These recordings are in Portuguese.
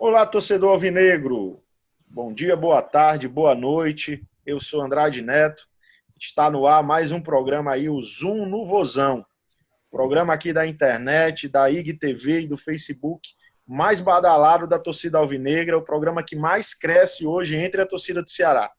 Olá, torcedor alvinegro. Bom dia, boa tarde, boa noite. Eu sou Andrade Neto. Está no ar mais um programa aí, o Zoom no Vozão. Programa aqui da internet, da IGTV e do Facebook, mais badalado da torcida alvinegra, o programa que mais cresce hoje entre a torcida do Ceará.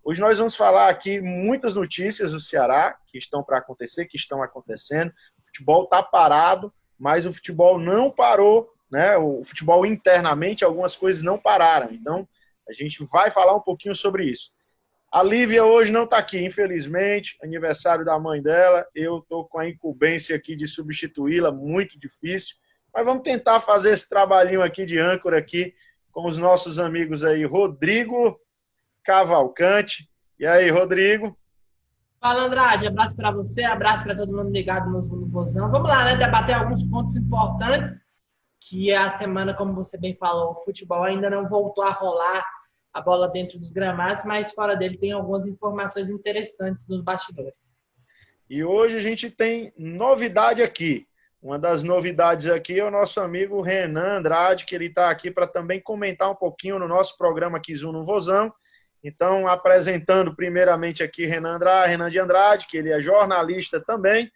Hoje nós vamos falar aqui muitas notícias do Ceará que estão para acontecer, que estão acontecendo. O futebol está parado, mas o futebol não parou, né? O futebol internamente, algumas coisas não pararam. Então, a gente vai falar um pouquinho sobre isso. A Lívia hoje não está aqui, infelizmente, aniversário da mãe dela. Eu estou com a incumbência aqui de substituí-la, muito difícil. Mas vamos tentar fazer esse trabalhinho aqui de âncora aqui com os nossos amigos aí, Rodrigo Cavalcante. E aí, Rodrigo? Fala, Andrade, abraço para você, abraço para todo mundo ligado no Vozão. Vamos lá, né? Debater alguns pontos importantes, que a semana, como você bem falou, o futebol ainda não voltou a rolar a bola dentro dos gramados, mas fora dele tem algumas informações interessantes nos bastidores. E hoje a gente tem novidade aqui. Uma das novidades aqui é o nosso amigo Renan Andrade, que ele está aqui para também comentar um pouquinho no nosso programa aqui Zoom no Vozão. Então, apresentando primeiramente aqui Renan de Andrade, que ele é jornalista também,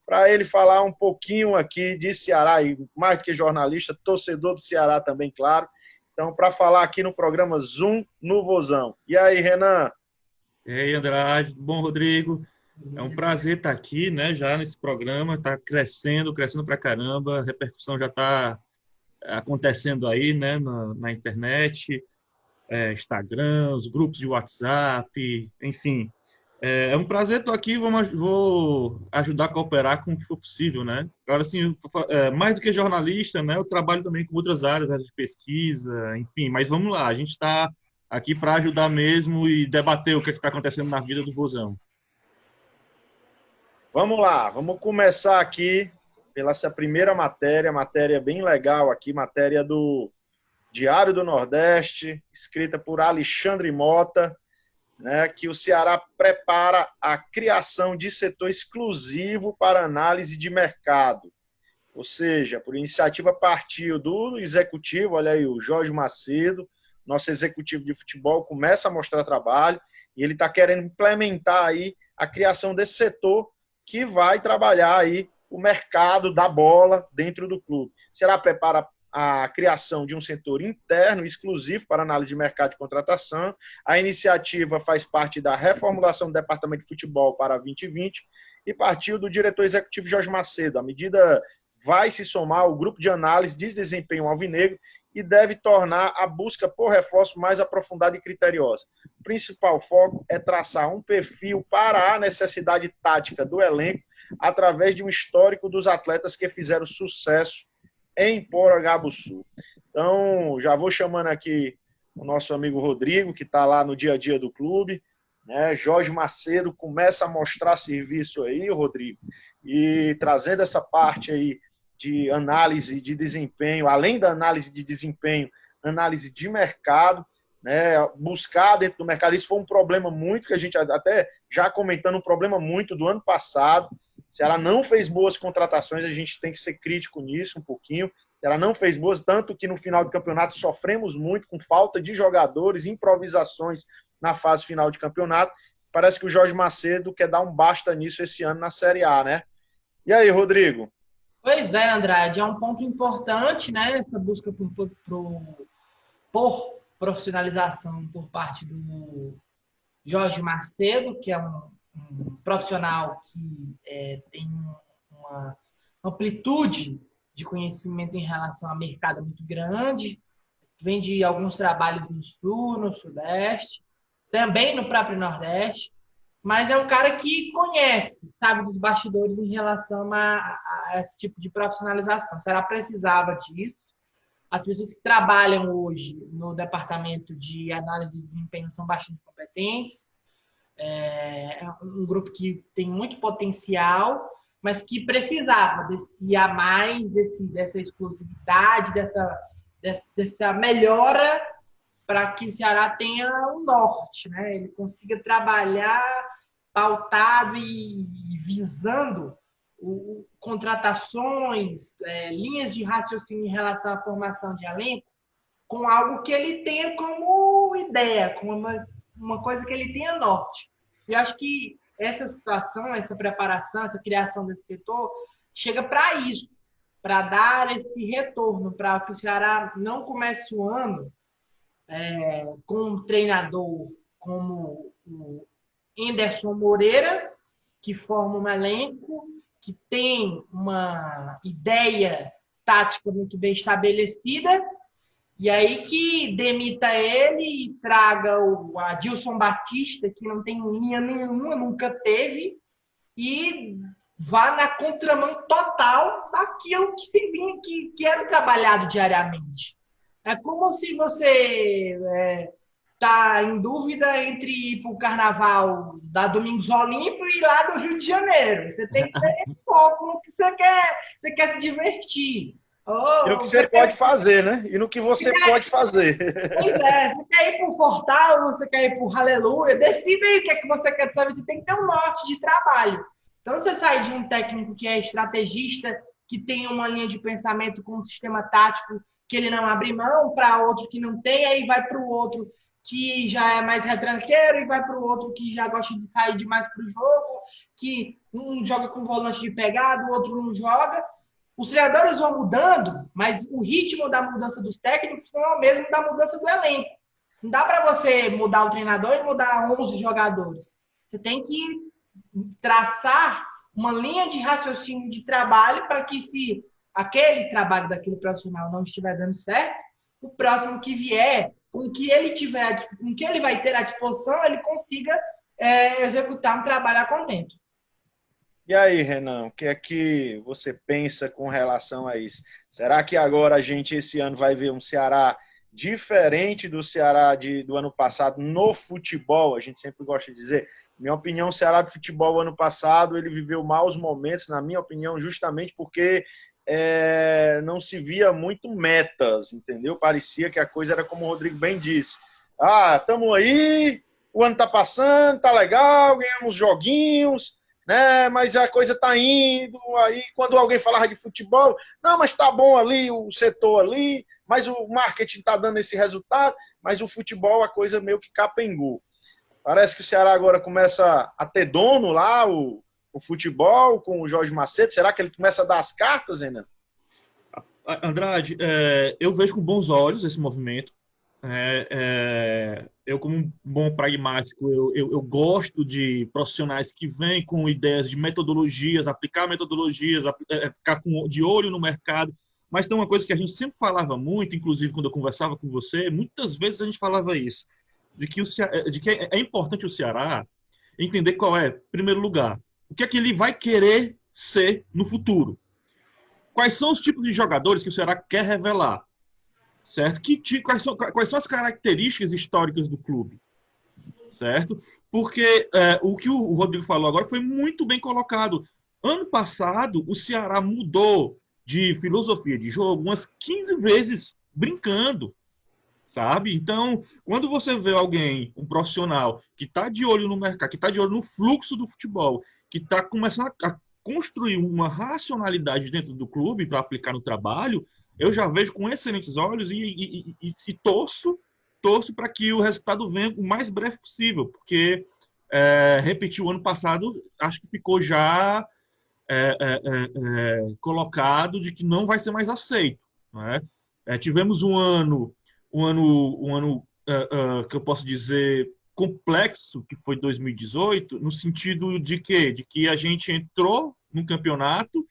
para ele falar um pouquinho aqui de Ceará, e mais do que jornalista, torcedor do Ceará também, claro. Então, para falar aqui no programa Zoom no Vozão. E aí, Renan? E aí, Andrade, tudo bom, Rodrigo? É um prazer estar aqui, né, já nesse programa, está crescendo pra caramba, a repercussão já está acontecendo aí, né, na internet, Instagram, os grupos de WhatsApp, enfim. É um prazer, estou aqui, vou ajudar a cooperar com o que for possível, né? Agora, assim, mais do que jornalista, né, eu trabalho também com outras áreas de pesquisa, enfim, mas vamos lá, a gente está aqui para ajudar mesmo e debater o que está acontecendo na vida do Vozão. Vamos lá, vamos começar aqui pela essa primeira matéria bem legal aqui, matéria do Diário do Nordeste, escrita por Alexandre Mota, né, que o Ceará prepara a criação de setor exclusivo para análise de mercado. Ou seja, por iniciativa partiu do executivo, olha aí, o Jorge Macedo, nosso executivo de futebol, começa a mostrar trabalho e ele está querendo implementar aí a criação desse setor que vai trabalhar aí o mercado da bola dentro do clube. Será prepara a criação de um setor interno exclusivo para análise de mercado de contratação. A iniciativa faz parte da reformulação do Departamento de Futebol para 2020 e partiu do diretor executivo Jorge Macedo. A medida vai se somar ao grupo de análise de desempenho alvinegro e deve tornar a busca por reforço mais aprofundada e criteriosa. O principal foco é traçar um perfil para a necessidade tática do elenco através de um histórico dos atletas que fizeram sucesso em Porangabuçu. Então, já vou chamando aqui o nosso amigo Rodrigo, que está lá no dia a dia do clube, né? Jorge Macedo começa a mostrar serviço aí, Rodrigo, e trazendo essa parte aí de análise de desempenho, além da análise de desempenho, análise de mercado, né, buscar dentro do mercado. Isso foi um problema muito que a gente até já comentando, um problema muito do ano passado. O Ceará não fez boas contratações, a gente tem que ser crítico nisso um pouquinho. O Ceará não fez boas, tanto que no final do campeonato sofremos muito com falta de jogadores, improvisações na fase final de campeonato. Parece que o Jorge Macedo quer dar um basta nisso esse ano na Série A, né? E aí, Rodrigo? Pois é, Andrade, é um ponto importante, né? Essa busca por profissionalização por parte do Jorge Macedo, que é um profissional que tem uma amplitude de conhecimento em relação ao mercado muito grande, vem de alguns trabalhos no Sul, no Sudeste, também no próprio Nordeste, mas é um cara que conhece, sabe, dos bastidores em relação a esse tipo de profissionalização. Será precisava disso. As pessoas que trabalham hoje no departamento de análise de desempenho são bastante competentes. É um grupo que tem muito potencial, mas que precisava desse a mais, dessa exclusividade, dessa melhora para que o Ceará tenha um norte, né? Ele consiga trabalhar pautado e visando contratações, linhas de raciocínio em relação à formação de elenco com algo que ele tenha como ideia, com uma coisa que ele tenha norte. E acho que essa situação, essa preparação, essa criação desse setor chega para isso, para dar esse retorno, para que o Ceará não comece o ano com um treinador como o Anderson Moreira, que forma um elenco, que tem uma ideia tática muito bem estabelecida, e aí que demita ele e traga o Adilson Batista, que não tem linha nenhuma, nunca teve, e vá na contramão total daquilo que se vinha, que era trabalhado diariamente. É como se você tá em dúvida entre ir para o carnaval da Domingos Olímpio e ir lá do Rio de Janeiro. Você tem que ter foco no que você quer se divertir. E no que você pode fazer, né? E no que você pode fazer. Pois é, você quer ir para o Fortal, você quer ir para o Aleluia, decida aí o que é que você quer saber. Você tem que ter um norte de trabalho. Então, você sai de um técnico que é estrategista, que tem uma linha de pensamento com um sistema tático que ele não abre mão, para outro que não tem, aí vai para o outro que já é mais retranqueiro e vai para o outro que já gosta de sair demais para o jogo, que um joga com volante de pegada, o outro não joga. Os treinadores vão mudando, mas o ritmo da mudança dos técnicos não é o mesmo da mudança do elenco. Não dá para você mudar o treinador e mudar 11 jogadores. Você tem que traçar uma linha de raciocínio de trabalho para que, se aquele trabalho daquele profissional não estiver dando certo, o próximo que vier, com o que ele vai ter à disposição, ele consiga executar um trabalho a contento. E aí, Renan, o que é que você pensa com relação a isso? Será que agora a gente, esse ano, vai ver um Ceará diferente do Ceará do ano passado no futebol? A gente sempre gosta de dizer. Minha opinião, o Ceará do futebol ano passado, ele viveu maus momentos, na minha opinião, justamente porque não se via muito metas, entendeu? Parecia que a coisa era como o Rodrigo bem disse. Estamos aí, o ano está passando, tá legal, ganhamos joguinhos, né? Mas a coisa está indo. Aí, quando alguém falava de futebol, não, mas tá bom ali, o setor ali, mas o marketing está dando esse resultado, mas o futebol, a coisa meio que capengou. Parece que o Ceará agora começa a ter dono lá, o futebol, com o Jorge Macedo. Será que ele começa a dar as cartas, Renan? Andrade, eu vejo com bons olhos esse movimento. Eu, como um bom pragmático, eu gosto de profissionais que vêm com ideias de metodologias, aplicar metodologias, ficar de olho no mercado. Mas tem uma coisa que a gente sempre falava muito, inclusive quando eu conversava com você, muitas vezes a gente falava isso, de que é importante o Ceará entender qual é, em primeiro lugar, o que é que ele vai querer ser no futuro. Quais são os tipos de jogadores que o Ceará quer revelar? Certo? Quais são as características históricas do clube? Certo? Porque o que o Rodrigo falou agora foi muito bem colocado. Ano passado, o Ceará mudou de filosofia de jogo umas 15 vezes brincando. Sabe? Então, quando você vê alguém, um profissional, que está de olho no mercado, que está de olho no fluxo do futebol, que está começando a construir uma racionalidade dentro do clube para aplicar no trabalho, eu já vejo com excelentes olhos e torço para que o resultado venha o mais breve possível, porque repetir o ano passado, acho que ficou já colocado de que não vai ser mais aceito. Não é? Tivemos um ano que eu posso dizer complexo, que foi 2018, no sentido de quê? De que a gente entrou no campeonato,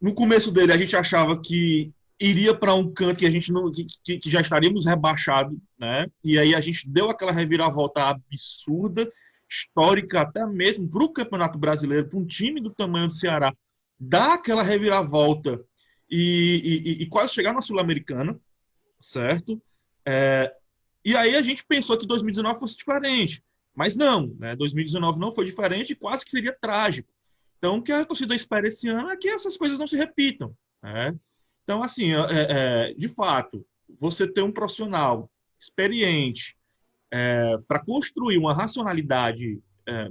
no começo dele a gente achava que iria para um canto que a gente não, que já estaríamos rebaixados, né? E aí a gente deu aquela reviravolta absurda, histórica até mesmo para o Campeonato Brasileiro, para um time do tamanho do Ceará, dar aquela reviravolta e quase chegar na Sul-Americana, certo? E aí a gente pensou que 2019 fosse diferente, mas não, né? 2019 não foi diferente e quase que seria trágico. Então, o que a torcida espera esse ano é que essas coisas não se repitam, né? Então, assim, de fato, você ter um profissional experiente para construir uma racionalidade,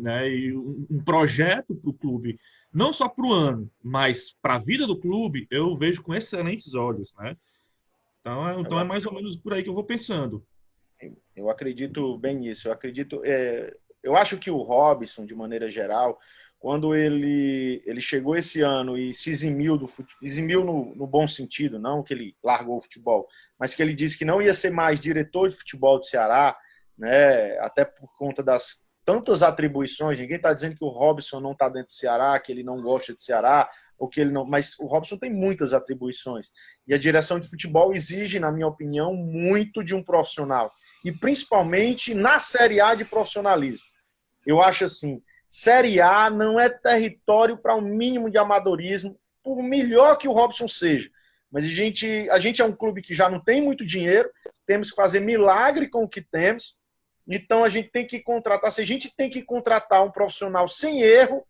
né, e um projeto para o clube, não só para o ano, mas para a vida do clube, eu vejo com excelentes olhos, né? Então é mais ou menos por aí que eu vou pensando. Eu acredito bem nisso. Eu acho que o Robson, de maneira geral, quando ele chegou esse ano e se eximiu do futebol, eximiu no bom sentido, não que ele largou o futebol, mas que ele disse que não ia ser mais diretor de futebol do Ceará, né? Até por conta das tantas atribuições. Ninguém está dizendo que o Robson não está dentro do Ceará, que ele não gosta de Ceará, ou que ele não. Mas o Robson tem muitas atribuições. E a direção de futebol exige, na minha opinião, muito de um profissional. E principalmente na Série A de profissionalismo. Eu acho assim, Série A não é território para um mínimo de amadorismo, por melhor que o Robson seja. Mas a gente é um clube que já não tem muito dinheiro, temos que fazer milagre com o que temos, então a gente tem que contratar. Se a gente tem que contratar um profissional sem erro,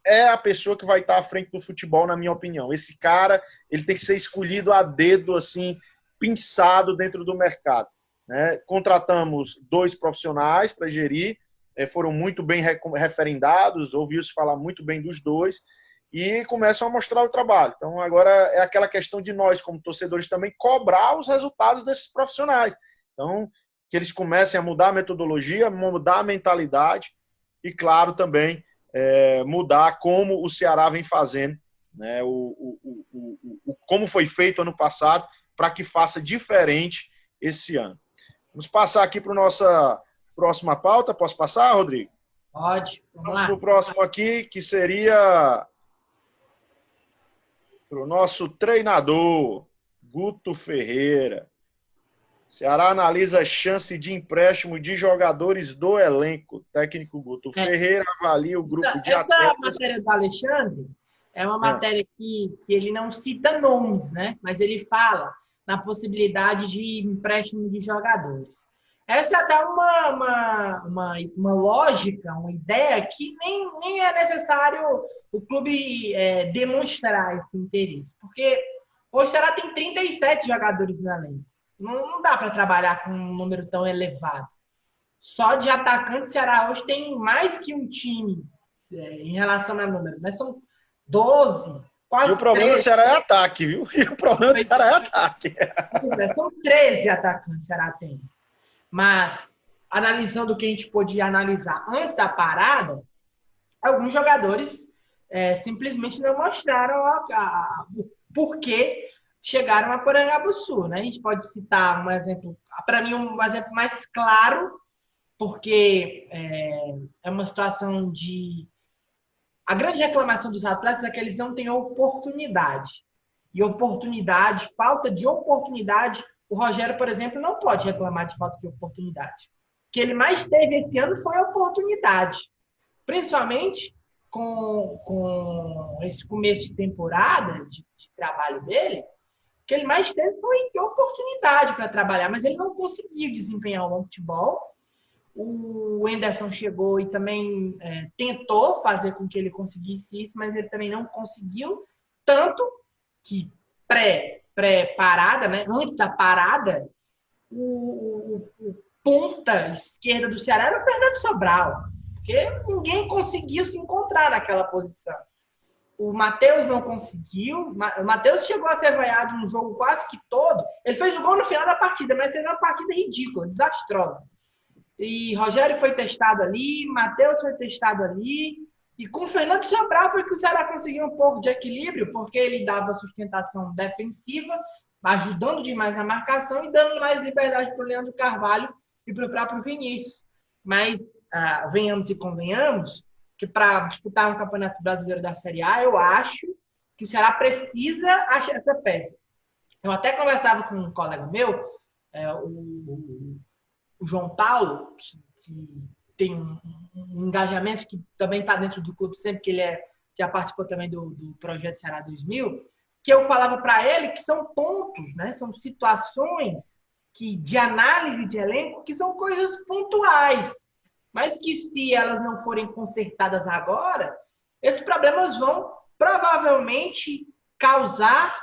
é a pessoa que vai estar à frente do futebol, na minha opinião. Esse cara, ele tem que ser escolhido a dedo, assim, pinçado dentro do mercado. Né? Contratamos 2 profissionais para gerir, foram muito bem referendados, ouviu-se falar muito bem dos 2 e começam a mostrar o trabalho. Então, agora é aquela questão de nós, como torcedores, também cobrar os resultados desses profissionais. Então, que eles comecem a mudar a metodologia, mudar a mentalidade e, claro, também mudar como o Ceará vem fazendo, né? Como foi feito ano passado, para que faça diferente esse ano. Vamos passar aqui para a nossa próxima pauta. Posso passar, Rodrigo? Pode. Vamos para o próximo aqui, que seria para o nosso treinador, Guto Ferreira. Ceará analisa a chance de empréstimo de jogadores do elenco. Técnico Guto Ferreira avalia o grupo de atletas. Essa matéria do Alexandre é uma matéria que ele não cita nomes, né? Mas ele fala na possibilidade de empréstimo de jogadores. Essa é até uma lógica, uma ideia que nem é necessário o clube demonstrar esse interesse. Porque hoje o Ceará tem 37 jogadores no elenco. Não dá para trabalhar com um número tão elevado. Só de atacante, o Ceará hoje tem mais que um time em relação a número. Né? São 12, quase. E o problema 13. Do Ceará é ataque, viu? E o problema do Ceará é ataque. São 13 atacantes que o Ceará tem. Mas, analisando o que a gente podia analisar antes da parada, alguns jogadores simplesmente não mostraram o porquê chegaram a Porangabuçu, né? A gente pode citar um exemplo, para mim, um exemplo mais claro, porque é uma situação de... A grande reclamação dos atletas é que eles não têm oportunidade. E oportunidade, falta de oportunidade, o Rogério, por exemplo, não pode reclamar de falta de oportunidade. O que ele mais teve esse ano foi a oportunidade. Principalmente com esse começo de temporada, de trabalho dele, o que ele mais teve foi oportunidade para trabalhar, mas ele não conseguiu desempenhar um bom futebol. O Henderson chegou e também tentou fazer com que ele conseguisse isso, mas ele também não conseguiu, tanto que pré-parada, né? Antes da parada, o ponta esquerda do Ceará era o Fernando Sobral, porque ninguém conseguiu se encontrar naquela posição. O Matheus não conseguiu. O Matheus chegou a ser vaiado no jogo quase que todo. Ele fez o gol no final da partida, mas fez uma partida ridícula, desastrosa. E Rogério foi testado ali, Matheus foi testado ali. E com o Fernando Sobral foi que o Ceará conseguiu um pouco de equilíbrio, porque ele dava sustentação defensiva, ajudando demais na marcação e dando mais liberdade para o Leandro Carvalho e para o próprio Vinícius. Mas, venhamos e convenhamos, que para disputar um campeonato brasileiro da Série A, eu acho que o Ceará precisa achar essa peça. Eu até conversava com um colega meu, o João Paulo, que tem um engajamento que também está dentro do clube sempre, que ele já participou também do Projeto Ceará 2000, que eu falava para ele que são pontos, né? São situações de análise de elenco que são coisas pontuais, mas que se elas não forem consertadas agora, esses problemas vão provavelmente causar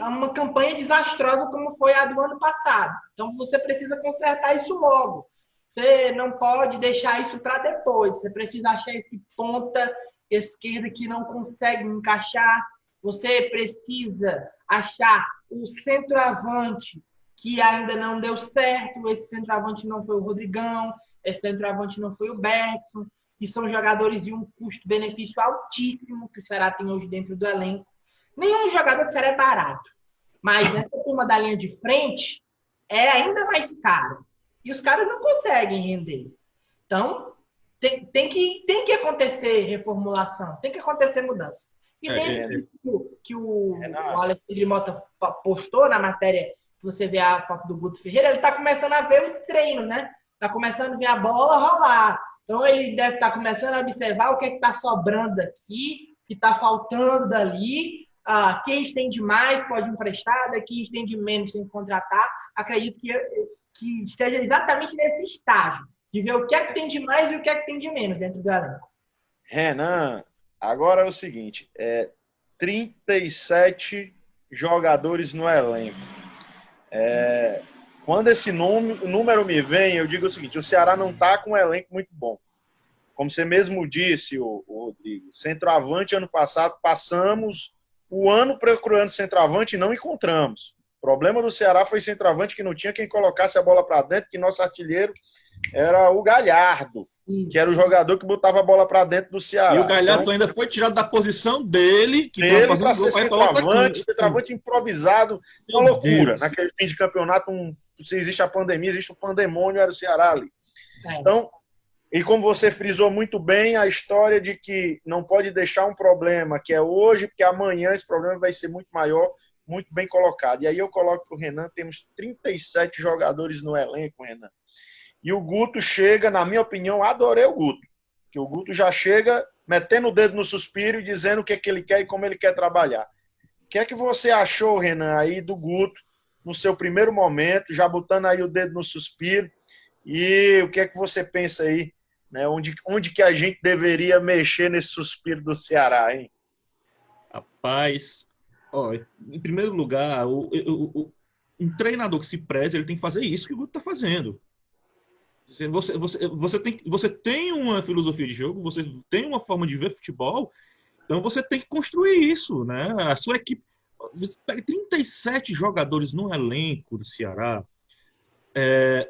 uma campanha desastrosa como foi a do ano passado. Então você precisa consertar isso logo. Você não pode deixar isso para depois. Você precisa achar esse ponta esquerda que não consegue encaixar. Você precisa achar o centroavante que ainda não deu certo, esse centroavante não foi o Rodrigão, esse centroavante não foi o Bergson, que são jogadores de um custo-benefício altíssimo que o Ceará tem hoje dentro do elenco. Nenhum jogador do Ceará é barato, mas essa turma da linha de frente é ainda mais caro. E os caras não conseguem render. Então, tem que acontecer reformulação, tem que acontecer mudança. E desde que o Alexandre Mota postou na matéria, que você vê a foto do Guto Ferreira, ele está começando a ver o treino, né? Está começando a ver a bola rolar. Então, ele deve estar começando a observar o que está sobrando aqui, o que está faltando dali. Quem tem de mais pode emprestar, quem tem de menos tem que contratar. Acredito que esteja exatamente nesse estágio, de ver o que é que tem de mais e o que é que tem de menos dentro do elenco. Renan, agora é o seguinte, 37 jogadores no elenco. Quando esse número me vem, eu digo o seguinte, o Ceará não está com um elenco muito bom. Como você mesmo disse, o Rodrigo, centroavante ano passado, passamos o ano procurando centroavante e não encontramos. O problema do Ceará foi centroavante que não tinha quem colocasse a bola para dentro, que nosso artilheiro era o Galhardo, que era o jogador que botava a bola para dentro do Ceará. E o Galhardo ainda foi tirado da posição dele, que ele para ser centroavante improvisado, uma loucura. Naquele fim de campeonato, se existe a pandemia, existe o pandemônio, era o Ceará ali. Então, e como você frisou muito bem, a história de que não pode deixar um problema que é hoje, porque amanhã esse problema vai ser muito maior, muito bem colocado. E aí eu coloco para o Renan, temos 37 jogadores no elenco, Renan. E o Guto chega, na minha opinião, adorei o Guto. Que o Guto já chega metendo o dedo no suspiro e dizendo o que é que ele quer e como ele quer trabalhar. O que é que você achou, Renan, aí do Guto, no seu primeiro momento, já botando aí o dedo no suspiro? E o que é que você pensa aí, né? Onde que a gente deveria mexer nesse suspiro do Ceará, hein? Rapaz, em primeiro lugar, um treinador que se preze, ele tem que fazer isso que o Guto está fazendo. Você tem uma filosofia de jogo, você tem uma forma de ver futebol, então você tem que construir isso, né? A sua equipe... Você pega 37 jogadores no elenco do Ceará.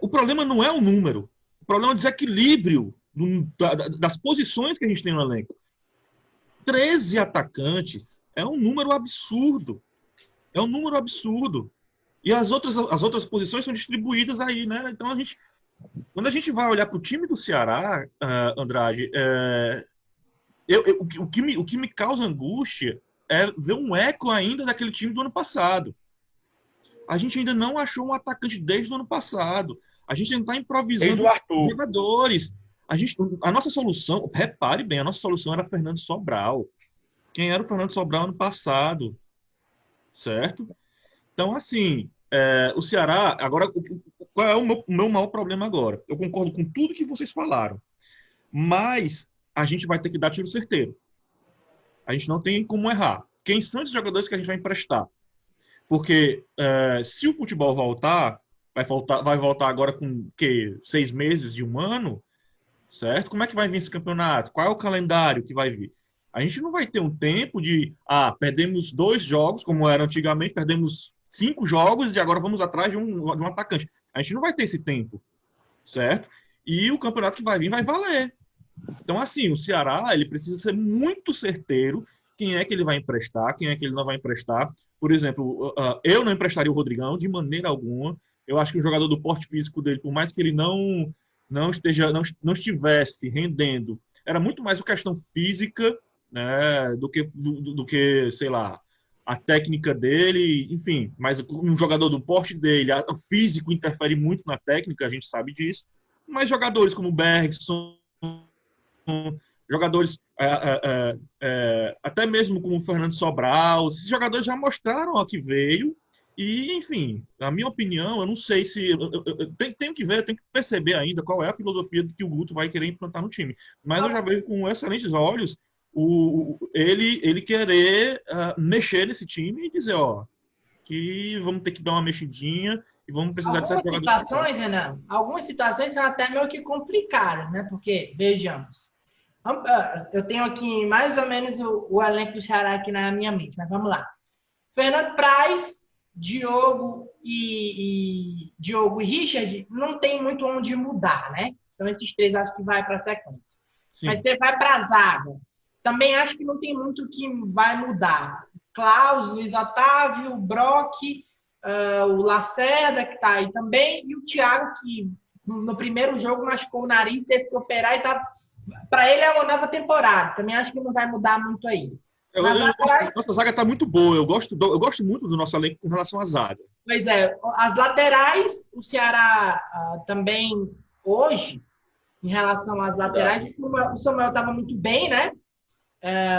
O problema não é o número, o problema é o desequilíbrio das posições que a gente tem no elenco. 13 atacantes é um número absurdo. É um número absurdo. E as outras posições são distribuídas aí, né? Então, quando a gente vai olhar para o time do Ceará, Andrade, o que me causa angústia é ver um eco ainda daquele time do ano passado. A gente ainda não achou um atacante desde o ano passado. A gente ainda está improvisando jogadores. A nossa solução, repare bem, a nossa solução era Fernando Sobral. Quem era o Fernando Sobral ano passado? Certo? Então, assim, o Ceará... Agora, qual é o meu maior problema agora? Eu concordo com tudo que vocês falaram. Mas a gente vai ter que dar tiro certeiro. A gente não tem como errar. Quem são esses jogadores que a gente vai emprestar? Porque se o futebol voltar, vai voltar agora com 6 meses de um ano, certo? Como é que vai vir esse campeonato? Qual é o calendário que vai vir? A gente não vai ter um tempo de perdemos 2 jogos, como era antigamente, perdemos 5 jogos e agora vamos atrás de um atacante. A gente não vai ter esse tempo, certo? E o campeonato que vai vir vai valer. Então, assim, o Ceará ele precisa ser muito certeiro quem é que ele vai emprestar, quem é que ele não vai emprestar. Por exemplo, eu não emprestaria o Rodrigão de maneira alguma. Eu acho que o jogador do porte físico dele, por mais que ele não estivesse rendendo, era muito mais uma questão física, né, do que, sei lá, a técnica dele, enfim. Mas um jogador do porte dele, o físico interfere muito na técnica, a gente sabe disso. Mas jogadores como o Bergson, jogadores até mesmo como o Fernando Sobral, esses jogadores já mostraram a que veio e, enfim, na minha opinião, eu não sei se... Eu tenho que ver, eu tenho que perceber ainda qual é a filosofia que o Guto vai querer implantar no time. Mas eu já vejo com excelentes olhos ele querer mexer nesse time e dizer, que vamos ter que dar uma mexidinha e vamos precisar de certos jogadores. Situações, Renan, algumas situações são até meio que complicadas, né? Porque, vejamos, eu tenho aqui mais ou menos o elenco do Ceará aqui na minha mente, mas vamos lá. Fernando Praz Diogo e Richard não tem muito onde mudar, né? Então, esses três acho que vai para a sequência. Sim. Mas você vai para a zaga. Também acho que não tem muito que vai mudar. Klaus, Luiz Otávio, Brock, o Lacerda, que está aí também, e o Thiago, que no primeiro jogo machucou o nariz, teve que operar e tá. Para ele é uma nova temporada. Também acho que não vai mudar muito aí. Nossa zaga está muito boa. Eu gosto muito do nosso elenco com relação à zaga. Pois é. As laterais, o Ceará também, hoje, em relação às laterais, o Samuel estava muito bem, né?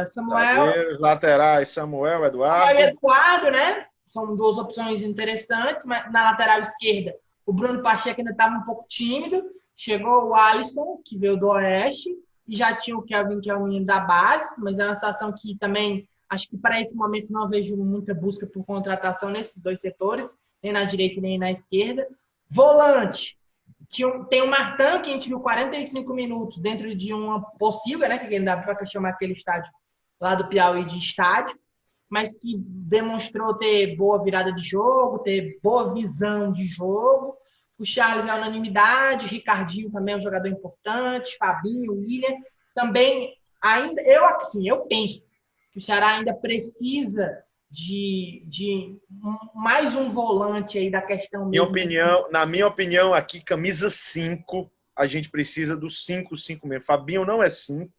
Samuel... laterais, Samuel, Eduardo, né? São duas opções interessantes, mas na lateral esquerda, o Bruno Pacheco ainda estava um pouco tímido. Chegou o Alisson, que veio do Oeste, e já tinha o Kelvin, que é o menino da base, mas é uma situação que também, acho que para esse momento não vejo muita busca por contratação nesses dois setores, nem na direita nem na esquerda. Volante, tem o Martin, que a gente viu 45 minutos dentro de uma possível, né, que ainda dá para chamar aquele estádio lá do Piauí de estádio, mas que demonstrou ter boa virada de jogo, ter boa visão de jogo. O Charles é unanimidade, o Ricardinho também é um jogador importante, Fabinho, o William. Também, ainda, eu penso que o Ceará ainda precisa de mais um volante aí da questão mesmo. Na minha opinião, aqui, camisa 5, a gente precisa do 5 mesmo. Fabinho não é 5,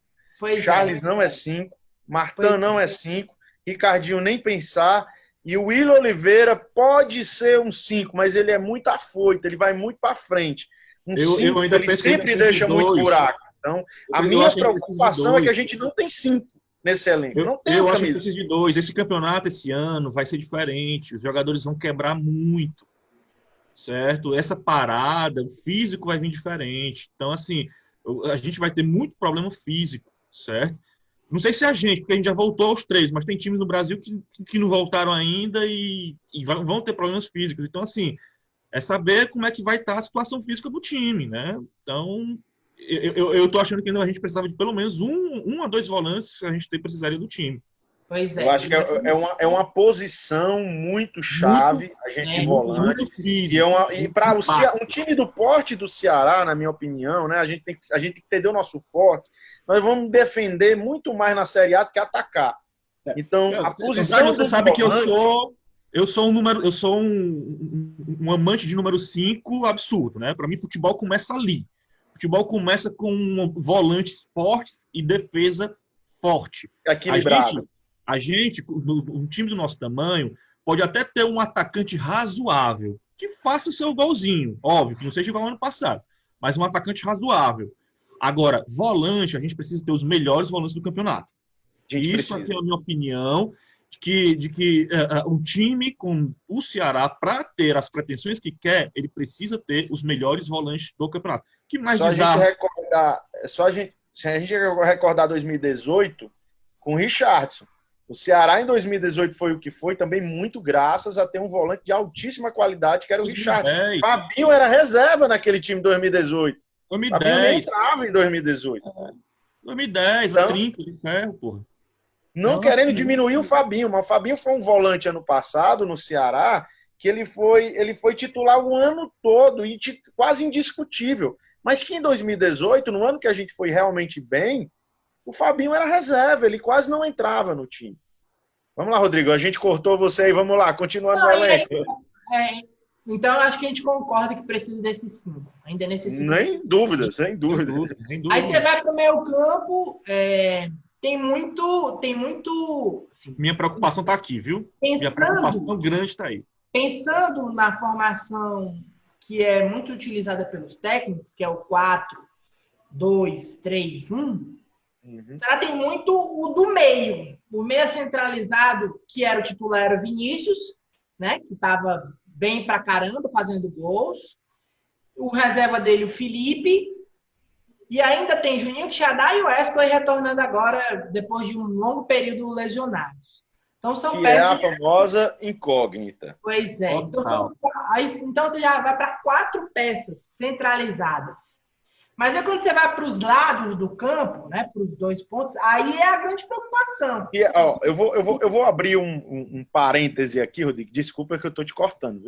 Charles não é 5, Martin não é 5, Ricardinho nem pensar. E o William Oliveira pode ser um 5, mas ele é muito afoito, ele vai muito para frente. Um 5, ele sempre deixa muito buraco. Então, a minha preocupação é que a gente não tem 5 nesse elenco. Eu acho que precisa de 2. Esse campeonato, esse ano, vai ser diferente. Os jogadores vão quebrar muito, certo? Essa parada, o físico vai vir diferente. Então, assim, a gente vai ter muito problema físico, certo? Não sei se é a gente, porque a gente já voltou aos 3, mas tem times no Brasil que não voltaram ainda e vão ter problemas físicos. Então, assim, é saber como é que vai estar a situação física do time, né? Então, eu tô achando que ainda a gente precisava de pelo menos um a 2 volantes que a gente precisaria do time. Pois é. Eu acho que é uma posição muito chave, a gente volante. Muito físico, e para um time do porte do Ceará, na minha opinião, né, a gente tem que entender o nosso porte. Nós vamos defender muito mais na Série A do que atacar. Então, a posição você sabe que eu sou um amante de número 5 absurdo, né? Para mim, futebol começa ali. Futebol começa com volantes fortes e defesa forte. Equilibrado. Um time do nosso tamanho, pode até ter um atacante razoável, que faça o seu golzinho. Óbvio, que não seja igual ao ano passado, mas um atacante razoável. Agora, volante, a gente precisa ter os melhores volantes do campeonato. Isso aqui é a minha opinião, de que um time com o Ceará, para ter as pretensões que quer, ele precisa ter os melhores volantes do campeonato. Que mais se a gente recordar 2018 com o Richardson. O Ceará em 2018 foi o que foi, também muito graças a ter um volante de altíssima qualidade, que era o Richardson. Fabinho era reserva naquele time de 2018. 2010. Fabinho nem entrava em 2018. 2010, então, a trinca de ferro, porra. Não querendo diminuir o Fabinho, mas o Fabinho foi um volante ano passado no Ceará, que ele foi titular o ano todo e quase indiscutível. Mas que em 2018, no ano que a gente foi realmente bem, o Fabinho era reserva, ele quase não entrava no time. Vamos lá, Rodrigo, a gente cortou você aí, vamos lá, continuando no elenco. Então, acho que a gente concorda que precisa desses 5. Ainda necessita. Nem dúvida, sem dúvida. Aí você vai para o meio campo, tem muito. Assim, minha preocupação está aqui, viu? Minha preocupação grande está aí. Pensando na formação que é muito utilizada pelos técnicos, que é o 4-2-3-1, ela tem muito o do meio. O meio centralizado, que era o titular, era o Vinícius, né? Que estava bem pra caramba, fazendo gols. O reserva dele, o Felipe. E ainda tem Juninho Quixadá e o Wesley retornando agora, depois de um longo período lesionados. Então são peças... é a famosa incógnita. Pois é. Então você já vai para 4 peças centralizadas. Mas aí quando você vai para os lados do campo, né, para os 2 pontos, aí é a grande preocupação. E, ó, eu vou abrir um parêntese aqui, Rodrigo. Desculpa que eu estou te cortando.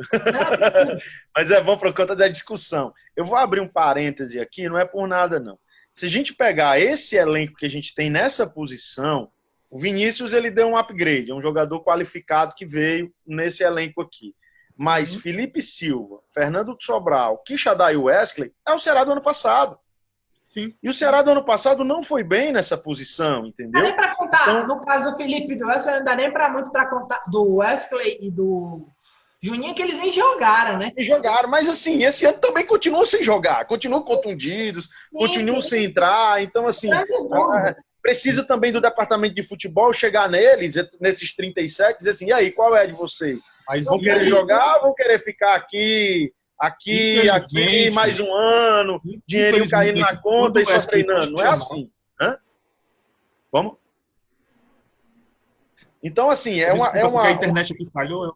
Mas é bom por conta da discussão. Eu vou abrir um parêntese aqui, não é por nada, não. Se a gente pegar esse elenco que a gente tem nessa posição, o Vinícius ele deu um upgrade, é um jogador qualificado que veio nesse elenco aqui. Mas Felipe Silva, Fernando Sobral, Quixadá e Wesley é o Ceará do ano passado. Sim. E o Ceará do ano passado não foi bem nessa posição, entendeu? Não dá nem para contar. Então, no caso do Felipe e do Wesley, não dá nem para muito para contar do Wesley e do Juninho, que eles nem jogaram, né? Nem jogaram, mas assim, esse ano também continuam sem jogar, continuam contundidos, continuam sem entrar. Então, assim, precisa também do departamento de futebol chegar neles, nesses 37, e dizer assim, e aí, qual é a de vocês? Mas vão querer jogar, vão querer ficar aqui, mais um ano, dinheirinho caindo na conta e só treinando. Não é assim. Hã? Como? Então, assim, a internet aqui falhou.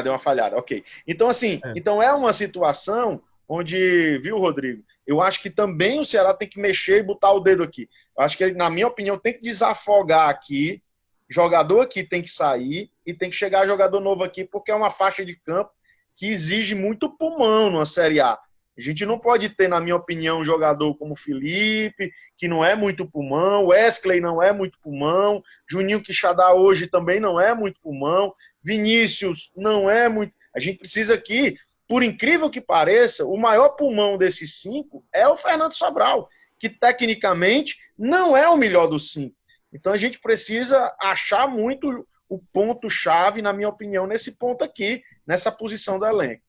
Deu uma falhada, ok. Então, assim, então é uma situação onde, viu, Rodrigo? Eu acho que também o Ceará tem que mexer e botar o dedo aqui. Eu acho que ele, na minha opinião, tem que desafogar aqui, jogador aqui tem que sair e tem que chegar jogador novo aqui, porque é uma faixa de campo que exige muito pulmão numa Série A. A gente não pode ter, na minha opinião, um jogador como Felipe, que não é muito pulmão, Wesley não é muito pulmão, Juninho Quixadá hoje também não é muito pulmão, Vinícius não é muito... A gente precisa aqui, por incrível que pareça, o maior pulmão desses 5 é o Fernando Sobral, que tecnicamente não é o melhor dos 5. Então a gente precisa achar muito o ponto-chave, na minha opinião, nesse ponto aqui, nessa posição do elenco.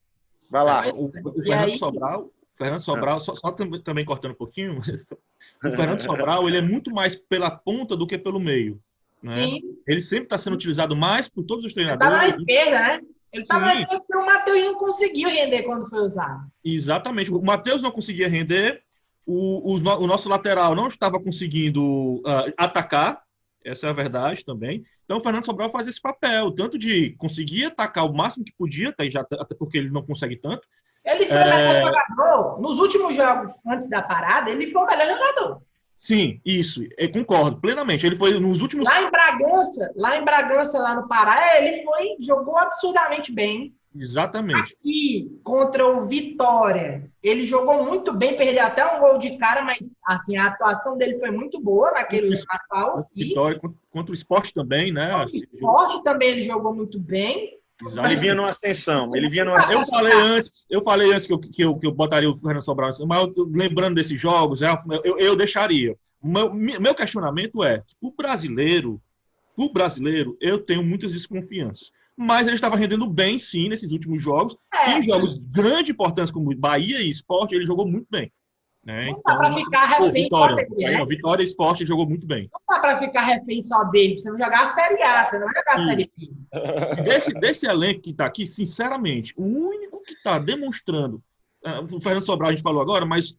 Vai lá. O Fernando Sobral, só também cortando um pouquinho, o Fernando Sobral ele é muito mais pela ponta do que pelo meio. Né? Sim. Ele sempre está sendo utilizado mais por todos os treinadores. Ele está na esquerda, né? Ele está na esquerda porque o Matheus não conseguiu render quando foi usado. Exatamente. O Matheus não conseguia render, o nosso lateral não estava conseguindo atacar, essa é a verdade também. Então o Fernando Sobral faz esse papel, tanto de conseguir atacar o máximo que podia, até porque ele não consegue tanto. Ele foi o melhor jogador. Nos últimos jogos, antes da parada, ele foi o melhor jogador. Sim, isso. Eu concordo plenamente. Ele foi nos últimos... Lá em Bragança, lá no Pará, ele jogou absurdamente bem. Exatamente. Aqui, contra o Vitória, ele jogou muito bem, perdeu até um gol de cara, mas assim, a atuação dele foi muito boa naquele Natal. Vitória, contra o Sport também, né? Contra o Sport também ele jogou muito bem. Exato. Ele vinha numa ascensão. Eu falei antes que eu botaria o Fernando Sobral, mas lembrando desses jogos, eu deixaria. Meu questionamento é, o brasileiro, eu tenho muitas desconfianças. Mas ele estava rendendo bem, sim, nesses últimos jogos. Em jogos grande importância, como Bahia e Sport, ele jogou muito bem. Né? Não dá para ficar refém só dele. Né? Vitória e Sport ele jogou muito bem. Não dá para ficar refém só dele. Você vai jogar a Série A, você não vai jogar a Série B. Desse elenco que está aqui, sinceramente, o único que está demonstrando, o Fernando Sobral a gente falou agora, mas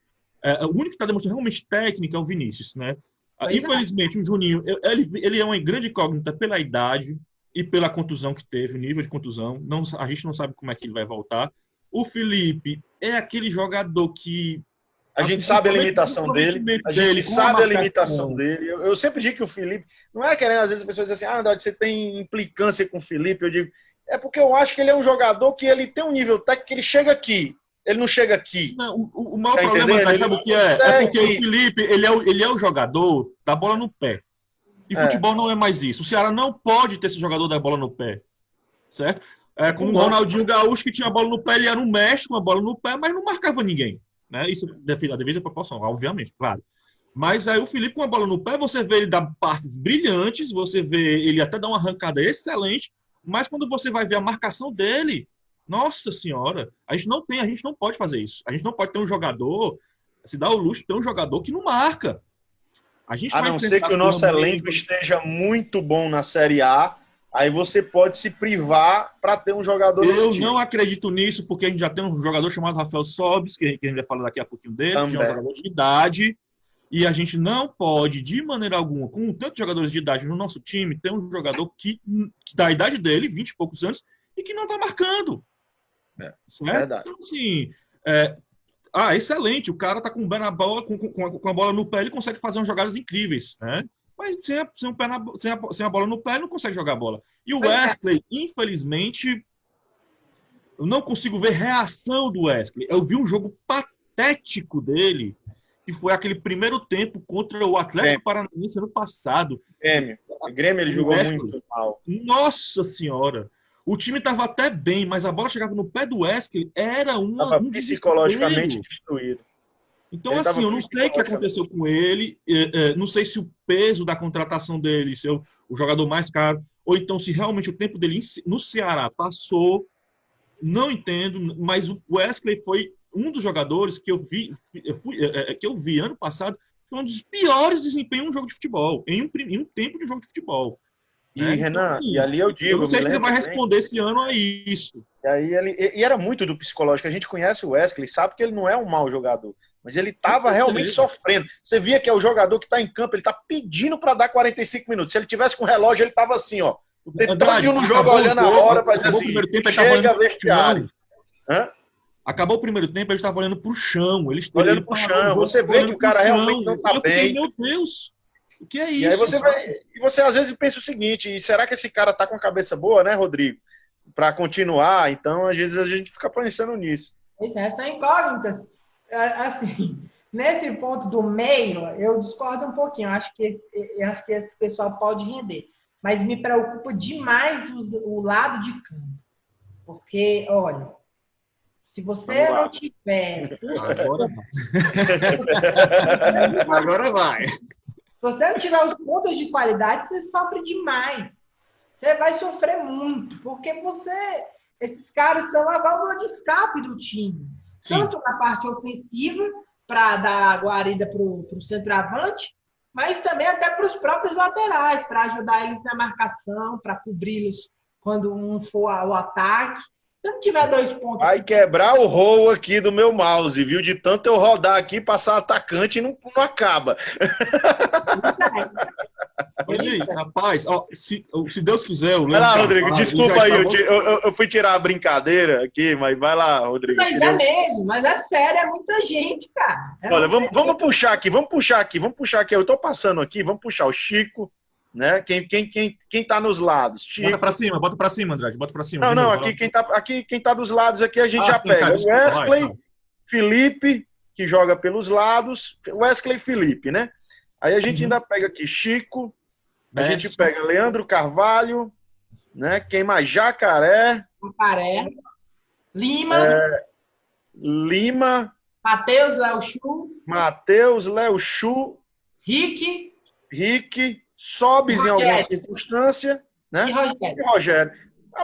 o único que está demonstrando realmente técnica é o Vinícius. Né? Infelizmente, o Juninho, ele é uma grande incógnita pela idade e pela contusão que teve, o nível de contusão. A gente não sabe como é que ele vai voltar. O Felipe é aquele jogador que... A gente sabe a limitação dele. A gente sabe a limitação dele. Eu sempre digo que o Felipe... Não é querendo, às vezes, as pessoas dizem assim, Andrade, você tem implicância com o Felipe. Eu digo, é porque eu acho que ele é um jogador que ele tem um nível técnico que ele chega aqui. Ele não chega aqui. Não, o maior problema, Andrade, sabe o que é? É porque o Felipe, ele é o jogador da bola no pé. E futebol não é mais isso. O Ceará não pode ter esse jogador da bola no pé. Certo? Como o Ronaldinho Gaúcho, que tinha a bola no pé, ele era um mestre com a bola no pé, mas não marcava ninguém. Né? Isso a devida proporção, obviamente, claro. Mas aí o Felipe com a bola no pé, você vê ele dar passes brilhantes, você vê ele até dar uma arrancada excelente, mas quando você vai ver a marcação dele, nossa senhora, a gente não pode fazer isso. A gente não pode ter um jogador, se dá o luxo de ter um jogador que não marca. A não ser que o nosso elenco esteja muito bom na Série A, aí você pode se privar para ter um jogador desse tipo. Eu não acredito nisso, porque a gente já tem um jogador chamado Rafael Sobis, que a gente vai falar daqui a pouquinho dele, que é um jogador de idade, e a gente não pode, de maneira alguma, com tantos jogadores de idade no nosso time, ter um jogador que da idade dele, 20 e poucos anos, e que não está marcando. Verdade. Então, assim, excelente, o cara tá com o pé na bola, com a bola no pé, ele consegue fazer umas jogadas incríveis, né? Mas sem a bola no pé, ele não consegue jogar a bola. E o Wesley, infelizmente, eu não consigo ver reação do Wesley. Eu vi um jogo patético dele, que foi aquele primeiro tempo contra o Atlético Paranaense ano passado. O Grêmio ele jogou muito mal. Nossa Senhora! O time estava até bem, mas a bola chegava no pé do Wesley, era um psicologicamente destruído. Então, assim, eu não sei o que aconteceu com ele, não sei se o peso da contratação dele, se é o jogador mais caro, ou então se realmente o tempo dele no Ceará passou, não entendo, mas o Wesley foi um dos jogadores que eu vi ano passado, foi um dos piores desempenhos em um jogo de futebol, em um tempo de um jogo de futebol. E, Renan, e ali eu digo... Eu não sei se ele vai responder esse ano a isso. E era muito do psicológico. A gente conhece o Wesley, sabe que ele não é um mau jogador. Mas ele estava realmente sofrendo. Você via que é o jogador que está em campo, ele está pedindo para dar 45 minutos. Se ele tivesse com o relógio, ele estava assim, ó. O tempo todo no jogo, olhando a hora para dizer assim, chega vestiário. Acabou o primeiro tempo, ele estava olhando para o chão. Olhando para o chão. Você vê que o cara realmente não está bem. Meu Deus! O que é isso? E aí você às vezes pensa o seguinte, e será que esse cara tá com a cabeça boa, né, Rodrigo? Para continuar, então às vezes a gente fica pensando nisso. Pois é, são incógnitas. Assim, nesse ponto do meio, eu discordo um pouquinho. Acho que esse pessoal pode render. Mas me preocupa demais o lado de campo. Porque, olha, se você não tiver... Agora vai. Se você não tiver os pontos de qualidade, você sofre demais. Você vai sofrer muito, porque esses caras são a válvula de escape do time. Sim. Tanto na parte ofensiva, para dar guarida para o centroavante, mas também até para os próprios laterais, para ajudar eles na marcação, para cobri-los quando um for ao ataque. Se não tiver 2 pontos... Vai quebrar o rolo aqui do meu mouse, viu? De tanto eu rodar aqui, passar atacante e não acaba. Olha isso, rapaz. Ó, se Deus quiser... Vai lá, Rodrigo. Desculpa aí, eu fui tirar a brincadeira aqui, mas vai lá, Rodrigo. Mas é mesmo, mas é sério, é muita gente, cara. Olha, vamos puxar aqui. Eu tô passando aqui, vamos puxar o Chico, né? Quem tá nos lados? Chico. Bota pra cima, Andrade, bota pra cima. Não, quem tá dos lados aqui a gente já pega. Wesley, Felipe, que joga pelos lados, Wesley e Felipe, né? Aí a gente ainda pega aqui Chico, a gente pega Leandro Carvalho, né? Quem mais? Jacaré. Lima. Matheus, Léo Chu. Rick. Sobes em alguma circunstância, né? E Rogério.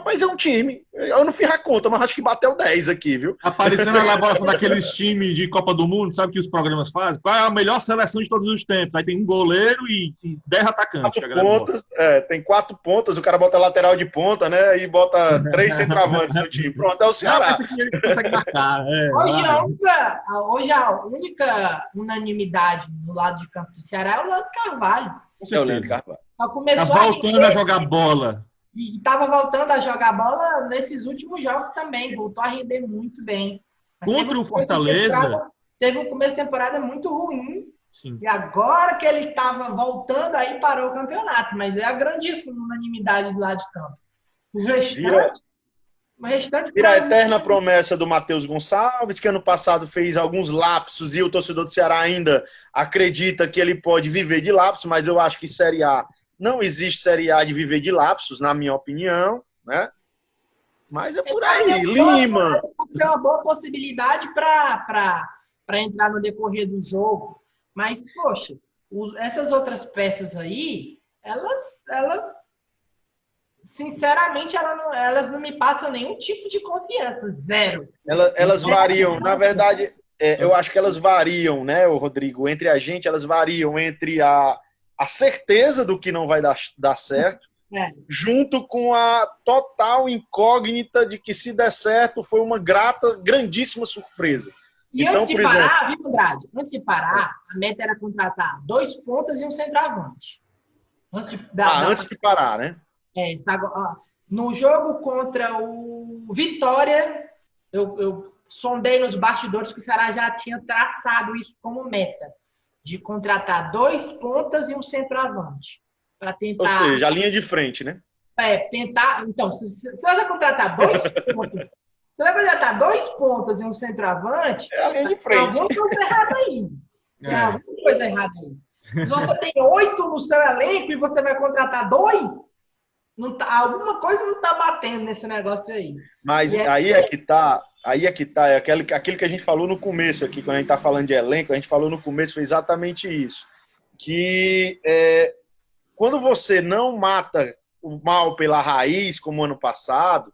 Mas é um time. Eu não fiz a conta, mas acho que bateu 10 aqui, viu? Aparecendo a elaboração daqueles times de Copa do Mundo, sabe que os programas fazem? Qual é a melhor seleção de todos os tempos? Aí tem um goleiro e 10 atacantes. 4 pontas, tem 4 pontas, o cara bota lateral de ponta, né? E bota 3 centroavantes no time. Pronto, é o Ceará. Ele consegue marcar. Hoje a única unanimidade no lado de campo do Ceará é o Leandro Carvalho. É o Leandro Carvalho. Tá voltando a jogar bola. E estava voltando a jogar bola nesses últimos jogos também. Voltou a render muito bem. Contra o Fortaleza... Teve um começo de temporada muito ruim. Sim. E agora que ele estava voltando, aí parou o campeonato. Mas é a grandíssima unanimidade do lado de campo. O restante vira a eterna promessa do Matheus Gonçalves, que ano passado fez alguns lapsos e o torcedor do Ceará ainda acredita que ele pode viver de lapsos, mas eu acho que Série A... Não existe Série A de viver de lapsos, na minha opinião, né? Mas é por aí. Lima. Pode ser uma boa possibilidade para entrar no decorrer do jogo. Mas, poxa, essas outras peças aí, elas sinceramente, elas não me passam nenhum tipo de confiança. Zero. Elas variam. Na verdade, eu acho que elas variam, né, Rodrigo? Entre a gente, elas variam entre a certeza do que não vai dar certo, junto com a total incógnita de que se der certo foi uma grandíssima surpresa. E então, antes de parar, viu, Andrade? Antes de parar, a meta era contratar 2 pontas e um centroavante. Antes de parar, né? No jogo contra o Vitória, eu sondei nos bastidores que o Ceará já tinha traçado isso como meta, de contratar 2 pontas e um centroavante. Para Ou tentar. seja, a linha de frente, né? Tentar. Então, se você vai contratar 2 pontas, você vai contratar 2 pontas e um centroavante, É a linha de tem frente. alguma coisa errada aí. Tem alguma coisa errada aí. Se você tem 8 no seu elenco e você vai contratar 2, não tá, alguma coisa não está batendo nesse negócio aí. Mas aí é que tá, é aquilo que a gente falou no começo aqui, quando a gente tá falando de elenco, a gente falou no começo, foi exatamente isso. Que quando você não mata o mal pela raiz, como ano passado,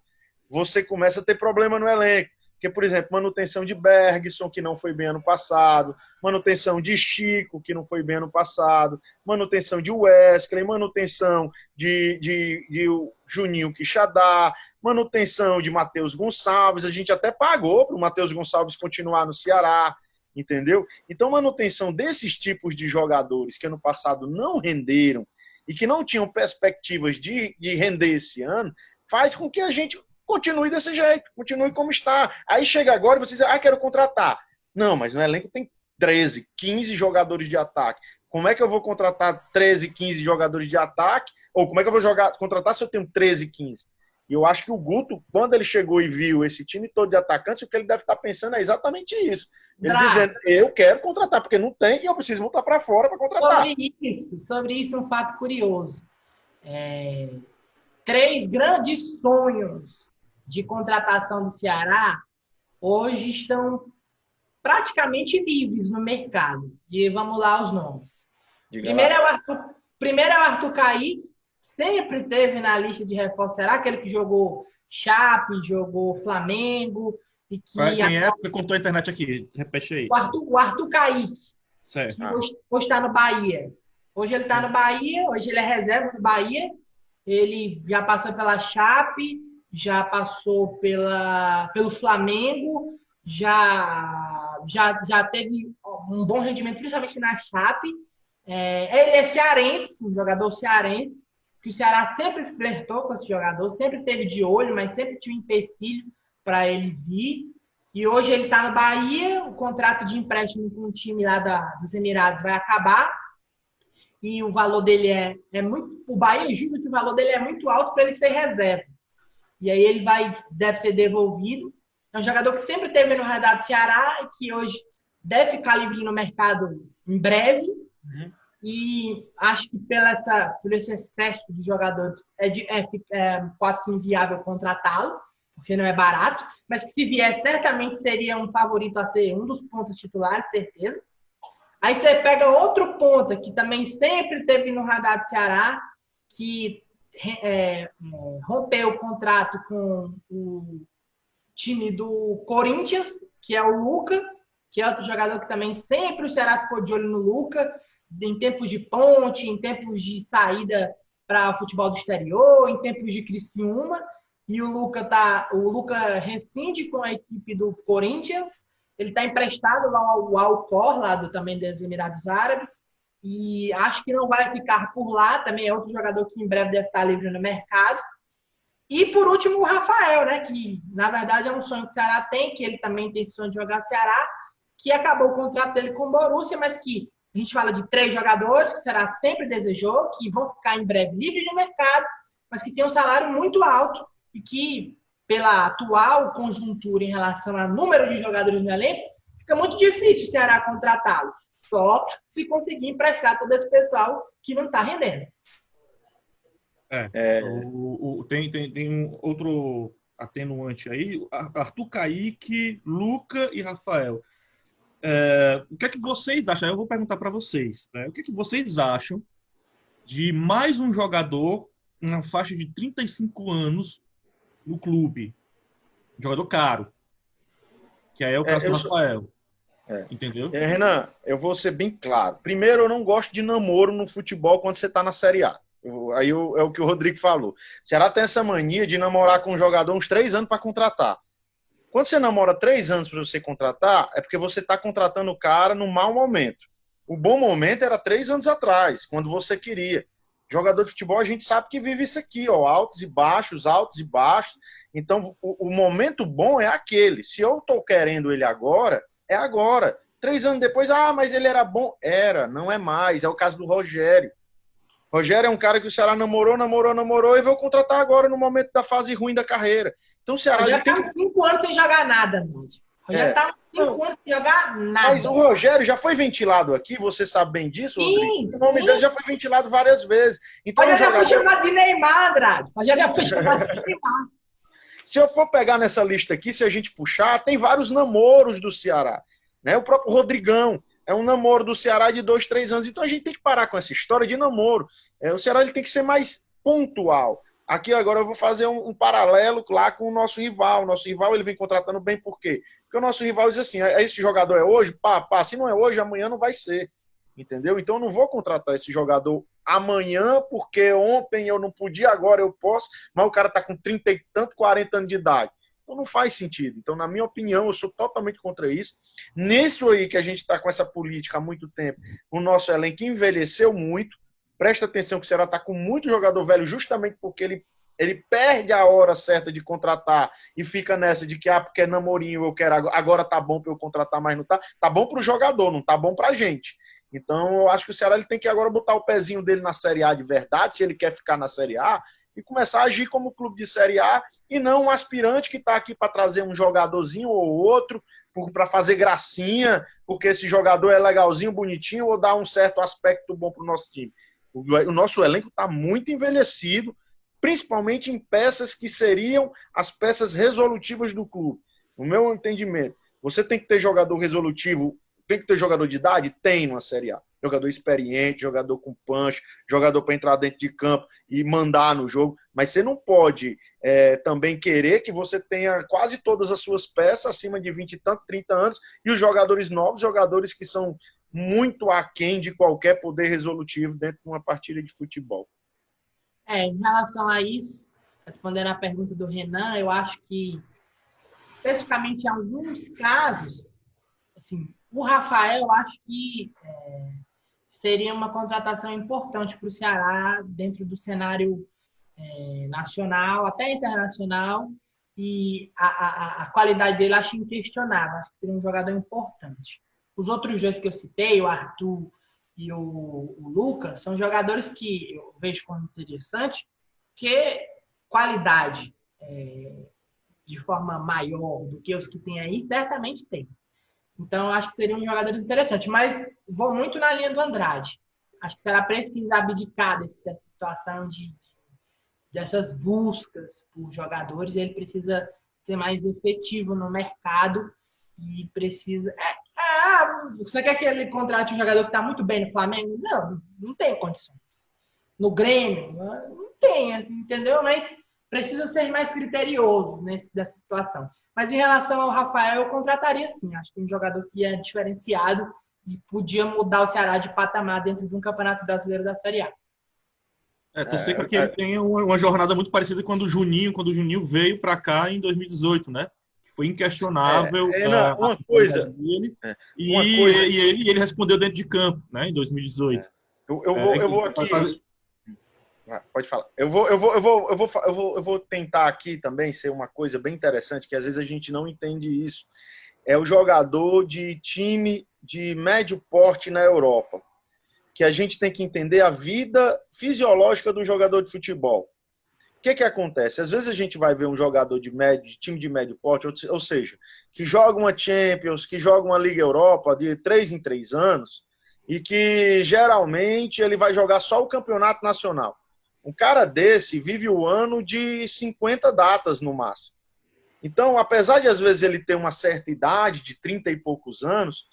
você começa a ter problema no elenco. Porque, por exemplo, manutenção de Bergson, que não foi bem ano passado, manutenção de Chico, que não foi bem ano passado, manutenção de Wesley, manutenção de Juninho Quixadá, manutenção de Matheus Gonçalves. A gente até pagou para o Matheus Gonçalves continuar no Ceará, entendeu? Então, manutenção desses tipos de jogadores que ano passado não renderam e que não tinham perspectivas de render esse ano, faz com que a gente continue desse jeito, continue como está. Aí chega agora e você diz, quero contratar. Não, mas no elenco tem 13, 15 jogadores de ataque. Como é que eu vou contratar 13, 15 jogadores de ataque? Ou como é que eu vou contratar se eu tenho 13, 15? E eu acho que o Guto, quando ele chegou e viu esse time todo de atacantes, o que ele deve estar pensando é exatamente isso. Ele dizendo, eu quero contratar, porque não tem e eu preciso voltar para fora para contratar. Sobre isso, um fato curioso. 3 grandes sonhos de contratação do Ceará hoje estão praticamente livres no mercado. E vamos lá os nomes. Primeiro é o Arthur Caíque, sempre teve na lista de reforço Ceará, aquele que jogou Chape, jogou Flamengo. E que quem é? Porque contou a internet aqui. Repete aí. O Arthur Caíque. Certo. Hoje está no Bahia. Hoje ele está no Bahia, hoje ele é reserva do Bahia. Ele já passou pela Chape, já passou pelo Flamengo, já teve um bom rendimento, principalmente na Chape. Ele é cearense, um jogador cearense, que o Ceará sempre flertou com esse jogador, sempre teve de olho, mas sempre tinha um empecilho para ele vir. E hoje ele está no Bahia, o contrato de empréstimo com o time lá dos Emirados vai acabar. E o valor dele é muito... O Bahia julga que o valor dele é muito alto para ele ser reserva. E aí ele deve ser devolvido. É um jogador que sempre teve no radar do Ceará e que hoje deve ficar livre no mercado em breve. Uhum. E acho que por esse excesso de jogadores é quase que inviável contratá-lo, porque não é barato. Mas que se vier, certamente seria um favorito a ser um dos pontos titulares, certeza. Aí você pega outro ponta que também sempre teve no radar do Ceará, que rompeu o contrato com o time do Corinthians, que é o Luca, que é outro jogador que também sempre o Ceará ficou de olho no Luca, em tempos de ponte, em tempos de saída para o futebol do exterior, em tempos de Criciúma. E o Luca rescinde com a equipe do Corinthians. Ele está emprestado ao Al-Khor, também dos Emirados Árabes. E acho que não vai ficar por lá. Também é outro jogador que em breve deve estar livre no mercado. E, por último, o Rafael, né? Que, na verdade, é um sonho que o Ceará tem, que ele também tem esse sonho de jogar no Ceará, que acabou o contrato dele com o Borussia, mas que a gente fala de 3 jogadores que o Ceará sempre desejou, que vão ficar em breve livres no mercado, mas que tem um salário muito alto e que, pela atual conjuntura em relação ao número de jogadores no elenco, fica muito difícil o Ceará contratá-los. Só se conseguir emprestar todo esse pessoal que não está rendendo. Tem um outro atenuante aí. Arthur Caíque, Luca e Rafael. O que é que vocês acham? Eu vou perguntar para vocês. Né? O que é que vocês acham de mais um jogador na faixa de 35 anos no clube? Um jogador caro. Que aí é o caso do Rafael. Entendeu? Renan, eu vou ser bem claro. Primeiro, eu não gosto de namoro no futebol quando você está na Série A. É o que o Rodrigo falou. O Ceará tem essa mania de namorar com um jogador uns 3 anos para contratar. Quando você namora 3 anos para você contratar, é porque você está contratando o cara no mau momento. O bom momento era 3 anos atrás, quando você queria. Jogador de futebol, a gente sabe que vive isso aqui, ó, altos e baixos, altos e baixos. Então, o momento bom é aquele. Se eu tô querendo ele agora, é agora. 3 anos depois, mas ele era bom. Era, não é mais. É o caso do Rogério. Rogério é um cara que o Ceará namorou e veio contratar agora no momento da fase ruim da carreira. Então o Ceará... Rogério tá 5 anos sem jogar nada, mano. Rogério tá 5 anos sem jogar nada. Mas o Rogério já foi ventilado aqui, você sabe bem disso, sim, Rodrigo? O nome dele já foi ventilado várias vezes. Então, Rogério já foi chamado de Neymar, Andrade. Rogério já foi chamado de Neymar. Se eu for pegar nessa lista aqui, se a gente puxar, tem vários namoros do Ceará. Né? O próprio Rodrigão é um namoro do Ceará de 2, 3 anos. Então a gente tem que parar com essa história de namoro. O Ceará ele tem que ser mais pontual. Aqui agora eu vou fazer um paralelo lá com o nosso rival. O nosso rival ele vem contratando bem por quê? Porque o nosso rival diz assim, esse jogador é hoje? Se não é hoje, amanhã não vai ser. Entendeu? Então eu não vou contratar esse jogador amanhã, porque ontem eu não podia, agora eu posso, mas o cara tá com 30 e tanto, 40 anos de idade. Então não faz sentido. Então, na minha opinião, eu sou totalmente contra isso. Nisso aí que a gente está com essa política há muito tempo, o nosso elenco envelheceu muito. Presta atenção que o Ceará está com muito jogador velho justamente porque ele perde a hora certa de contratar e fica nessa de que, porque é namorinho, eu quero, agora tá bom para eu contratar, mas não tá. Tá bom para o jogador, não tá bom para a gente. Então, eu acho que o Ceará ele tem que agora botar o pezinho dele na Série A de verdade, se ele quer ficar na Série A, e começar a agir como clube de Série A e não um aspirante que está aqui para trazer um jogadorzinho ou outro, para fazer gracinha, porque esse jogador é legalzinho, bonitinho, ou dá um certo aspecto bom para o nosso time. O nosso elenco está muito envelhecido, principalmente em peças que seriam as peças resolutivas do clube. No meu entendimento, você tem que ter jogador resolutivo, tem que ter jogador de idade? Tem numa Série A. Jogador experiente, jogador com punch, jogador para entrar dentro de campo e mandar no jogo. Mas você não pode também querer que você tenha quase todas as suas peças acima de 20 e tanto, 30 anos, e os jogadores novos, jogadores que são muito aquém de qualquer poder resolutivo dentro de uma partida de futebol. Em relação a isso, respondendo à pergunta do Renan, eu acho que, especificamente em alguns casos, assim, o Rafael, eu acho que seria uma contratação importante para o Ceará dentro do cenário nacional, até internacional, e a qualidade dele acho inquestionável, acho que seria um jogador importante. Os outros dois que eu citei, o Arthur e o Lucas, são jogadores que eu vejo como interessante, que qualidade de forma maior do que os que tem aí, certamente tem. Então, acho que seria um jogador interessante. Mas vou muito na linha do Andrade. Acho que será preciso abdicar dessa situação dessas buscas por jogadores. Ele precisa ser mais efetivo no mercado e precisa... você quer que ele contrate um jogador que está muito bem no Flamengo? Não tem condições. No Grêmio? Não tem, entendeu? Mas precisa ser mais criterioso dessa situação. Mas em relação ao Rafael, eu contrataria sim. Acho que um jogador que é diferenciado e podia mudar o Ceará de patamar dentro de um campeonato brasileiro da Série A. Torcer para que ele tenha uma jornada muito parecida quando o Juninho veio para cá em 2018, né? Foi inquestionável uma coisa dele, e ele respondeu dentro de campo, né? Em 2018. Eu vou aqui. Pode falar. Eu vou tentar aqui também ser uma coisa bem interessante, que às vezes a gente não entende isso. É o jogador de time de médio porte na Europa. Que a gente tem que entender a vida fisiológica do jogador de futebol. O que acontece? Às vezes a gente vai ver um jogador de time de médio porte, ou seja, que joga uma Champions, que joga uma Liga Europa de 3 em 3 anos, e que geralmente ele vai jogar só o campeonato nacional. Um cara desse vive o ano de 50 datas no máximo. Então, apesar de às vezes ele ter uma certa idade, de 30 e poucos anos,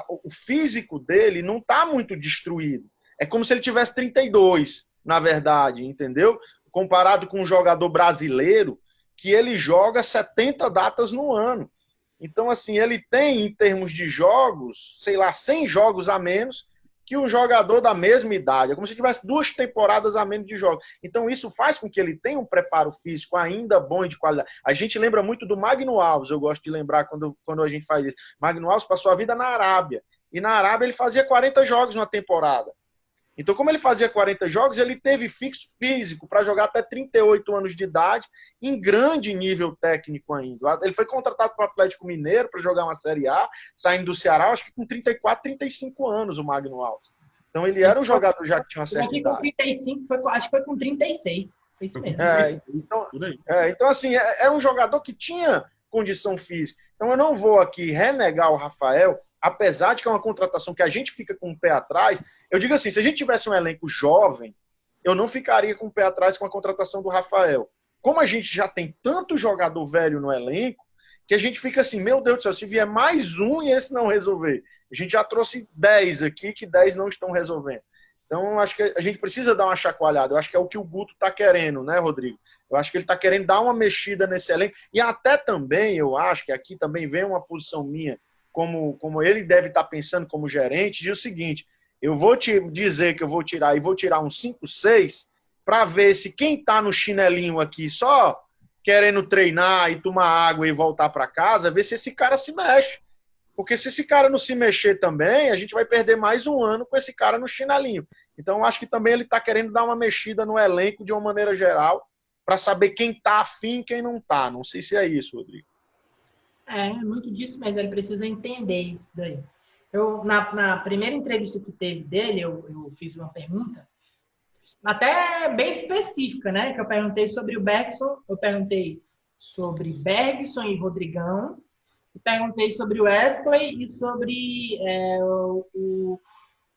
o físico dele não está muito destruído. É como se ele tivesse 32, na verdade, entendeu? Comparado com um jogador brasileiro, que ele joga 70 datas no ano. Então, assim, ele tem, em termos de jogos, 100 jogos a menos que um jogador da mesma idade. É como se tivesse 2 temporadas a menos de jogos. Então, isso faz com que ele tenha um preparo físico ainda bom e de qualidade. A gente lembra muito do Magno Alves, eu gosto de lembrar quando a gente faz isso. Magno Alves passou a vida na Arábia. E na Arábia ele fazia 40 jogos numa temporada. Então, como ele fazia 40 jogos, ele teve fixo físico para jogar até 38 anos de idade, em grande nível técnico ainda. Ele foi contratado para o Atlético Mineiro para jogar uma Série A, saindo do Ceará, acho que com 34, 35 anos, o Magno Alves. Então, ele era um jogador já que tinha uma certa idade. Com 35, acho que foi com 36. Foi isso mesmo. Então, assim, é um jogador que tinha condição física. Então, eu não vou aqui renegar o Rafael, apesar de que é uma contratação que a gente fica com o pé atrás. Eu digo assim, se a gente tivesse um elenco jovem, eu não ficaria com o pé atrás com a contratação do Rafael. Como a gente já tem tanto jogador velho no elenco, que a gente fica assim, meu Deus do céu, se vier mais um e esse não resolver. A gente já trouxe 10 aqui, que 10 não estão resolvendo. Então, acho que a gente precisa dar uma chacoalhada. Eu acho que é o que o Guto está querendo, né, Rodrigo? Eu acho que ele está querendo dar uma mexida nesse elenco. E até também, eu acho que aqui também vem uma posição minha, como ele deve estar pensando como gerente, de o seguinte, eu vou te dizer que eu vou tirar, e vou tirar um 5, 6, para ver se quem está no chinelinho aqui só querendo treinar e tomar água e voltar para casa, ver se esse cara se mexe. Porque se esse cara não se mexer também, a gente vai perder mais um ano com esse cara no chinelinho. Então, eu acho que também ele está querendo dar uma mexida no elenco de uma maneira geral, para saber quem está afim e quem não está. Não sei se é isso, Rodrigo. Muito disso, mas ele precisa entender isso daí. Eu, na primeira entrevista que teve dele, eu fiz uma pergunta, até bem específica, né? Que eu perguntei sobre o Bergson, eu perguntei sobre Bergson e Rodrigão, e perguntei sobre o Wesley e sobre o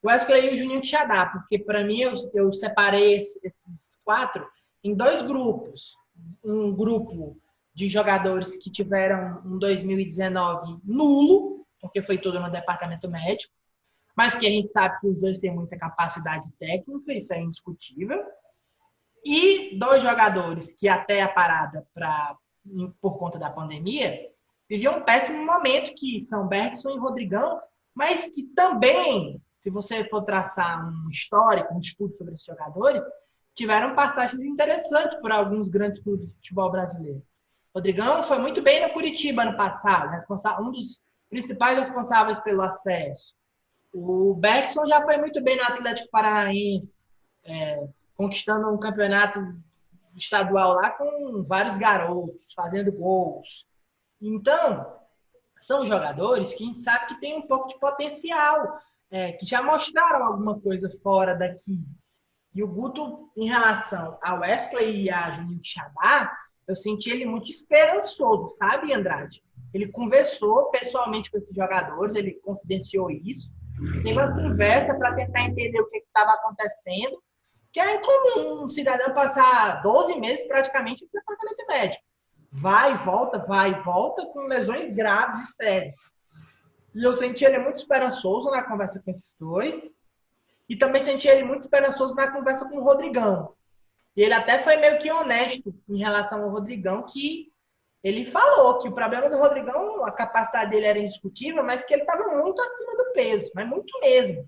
Wesley e o Juninho Quixadá, porque para mim eu separei esses 4 em 2 grupos. Um grupo de jogadores que tiveram um 2019 nulo, porque foi tudo no departamento médico, mas que a gente sabe que os dois têm muita capacidade técnica, isso é indiscutível. E 2 jogadores que até a parada por conta da pandemia viviam um péssimo momento, que são Bergson e Rodrigão, mas que também, se você for traçar um histórico, um estudo sobre esses jogadores, tiveram passagens interessantes por alguns grandes clubes de futebol brasileiro. Rodrigão foi muito bem no Curitiba ano passado, um dos principais responsáveis pelo acesso. O Bergson já foi muito bem no Atlético Paranaense, conquistando um campeonato estadual lá com vários garotos, fazendo gols. Então, são jogadores que a gente sabe que tem um pouco de potencial, que já mostraram alguma coisa fora daqui. E o Guto, em relação ao Wesley e a Juninho Quixadá, eu senti ele muito esperançoso, sabe, Andrade? Ele conversou pessoalmente com esses jogadores, ele confidenciou isso, teve uma conversa para tentar entender o que estava acontecendo, que é incomum um cidadão passar 12 meses praticamente no departamento médico. Vai e volta, com lesões graves e sérias. E eu senti ele muito esperançoso na conversa com esses 2, e também senti ele muito esperançoso na conversa com o Rodrigão. E ele até foi meio que honesto em relação ao Rodrigão, que ele falou que o problema do Rodrigão, a capacidade dele era indiscutível, mas que ele estava muito acima do peso, mas muito mesmo.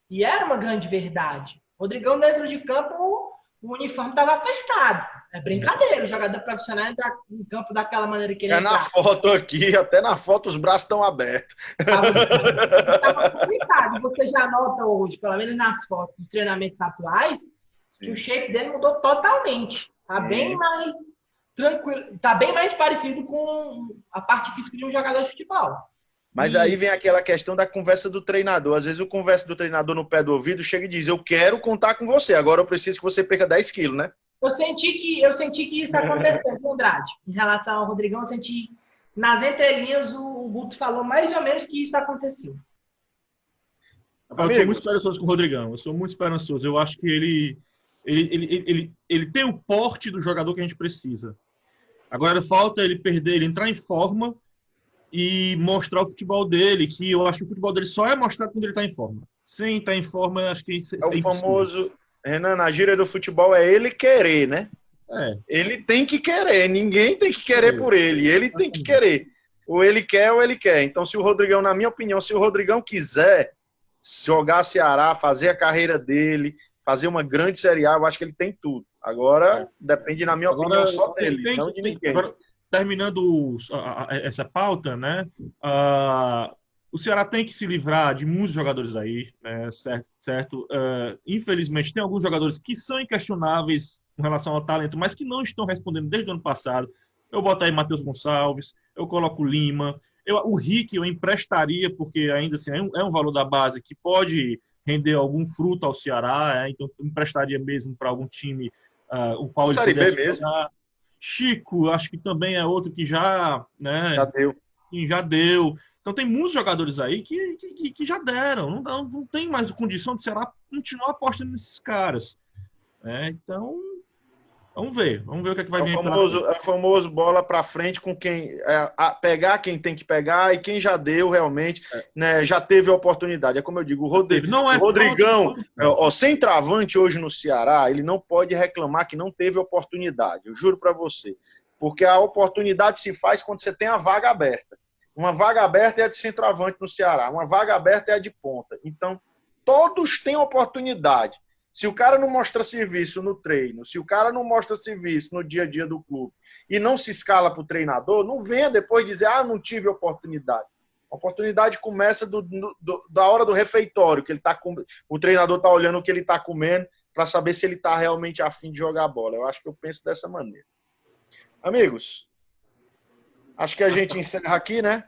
E era uma grande verdade. O Rodrigão, dentro de campo, o uniforme estava apertado. É brincadeira o jogador profissional entrar em campo daquela maneira que ele na foto aqui, até na foto os braços estão abertos. Estava complicado. Você já nota hoje, pelo menos nas fotos de treinamentos atuais, que o shape dele mudou totalmente. Tá bem mais tranquilo, tá bem mais parecido com a parte física de um jogador de futebol. Mas aí vem aquela questão da conversa do treinador. Às vezes o conversa do treinador no pé do ouvido chega e diz, eu quero contar com você, agora eu preciso que você perca 10 quilos, né? Eu senti que isso aconteceu com o Andrade. Em relação ao Rodrigão, eu senti nas entrelinhas o Guto falou mais ou menos que isso aconteceu. Eu sou muito esperançoso com o Rodrigão. Eu sou muito esperançoso. Eu acho que ele tem o porte do jogador que a gente precisa. Agora falta ele entrar em forma e mostrar o futebol dele, que eu acho que o futebol dele só é mostrado quando ele está em forma. Sem estar em forma, eu acho que isso é o famoso, Renan, na gíria do futebol é ele querer, né? Ele tem que querer, ninguém tem que querer por ele tem que querer. Ou ele quer ou ele quer. Então, se o Rodrigão, na minha opinião, se o Rodrigão quiser jogar Ceará, fazer a carreira dele, fazer uma grande Série A, eu acho que ele tem tudo. Agora, depende, na minha opinião, só dele, não de ninguém. Agora, terminando essa pauta, né? O Ceará tem que se livrar de muitos jogadores aí, né, certo? Infelizmente, tem alguns jogadores que são inquestionáveis com relação ao talento, mas que não estão respondendo desde o ano passado. Eu boto aí Matheus Gonçalves, eu coloco Lima, o Rick eu emprestaria, porque ainda assim é um valor da base que pode render algum fruto ao Ceará, então eu emprestaria mesmo para algum time o qual ele Série B pudesse mesmo. jogar. Chico, acho que também é outro que já, né, Já deu. já deu. Então tem muitos jogadores aí que já deram. Não tem mais condição de Ceará continuar apostando nesses caras. Né? Então, vamos ver. Vamos ver o que é que vai vir pela frente. É o famoso bola para frente com quem pegar quem tem que pegar e quem já deu realmente, né, já teve a oportunidade. É como eu digo, o Rodrigão, centroavante hoje no Ceará, ele não pode reclamar que não teve oportunidade. Eu juro para você. Porque a oportunidade se faz quando você tem a vaga aberta. Uma vaga aberta é a de centroavante no Ceará. Uma vaga aberta é a de ponta. Então, todos têm oportunidade. Se o cara não mostra serviço no treino, se o cara não mostra serviço no dia a dia do clube e não se escala para o treinador, não venha depois dizer, não tive oportunidade. A oportunidade começa da hora do refeitório, que o treinador está olhando o que ele está comendo para saber se ele está realmente afim de jogar bola. Eu acho que eu penso dessa maneira. Amigos, acho que a gente encerra aqui, né?